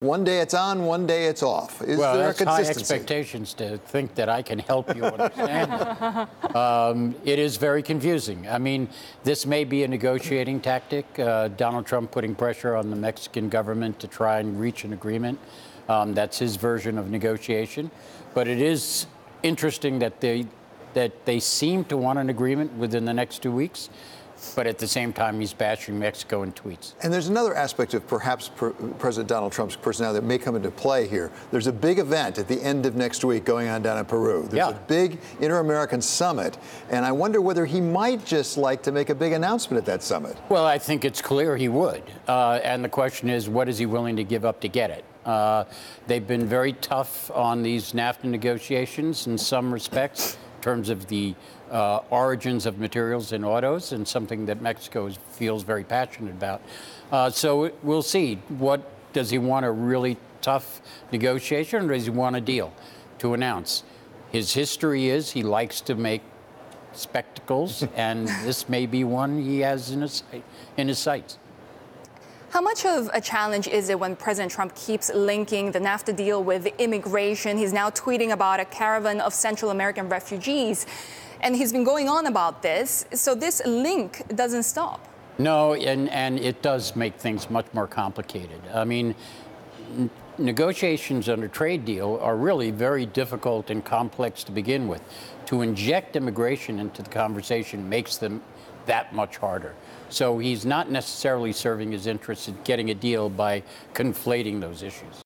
One day it's on, one day it's off. Is well, there a that's high consistency? expectations to think that I can help you understand it. It is very confusing. I mean, this may be a negotiating tactic. Donald Trump putting pressure on the Mexican government to try and reach an agreement. That's his version of negotiation. But it is interesting that they seem to want an agreement within the next 2 weeks. But at the same time, he's bashing Mexico in tweets. And there's another aspect of perhaps President Donald Trump's personality that may come into play here. There's a big event at the end of next week going on down in Peru. There's a big Inter-American summit, and I wonder whether he might just like to make a big announcement at that summit. Well, I think it's clear he would. And the question is, what is he willing to give up to get it? They've been very tough on these Nafta negotiations in some respects, in terms of the origins of materials in autos, and something that Mexico feels very passionate about. So we'll see. What does he want? A really tough negotiation, or does he want a deal to announce? His history is he likes to make spectacles, and this may be one he has in his sights. How much of a challenge is it when President Trump keeps linking the NAFTA deal with immigration? He's now tweeting about a caravan of Central American refugees, and he's been going on about this. So this link doesn't stop. No, and it does make things much more complicated. I mean, negotiations under trade deal are really very difficult and complex to begin with. To inject immigration into the conversation makes them that much harder. So he's not necessarily serving his interests in getting a deal by conflating those issues.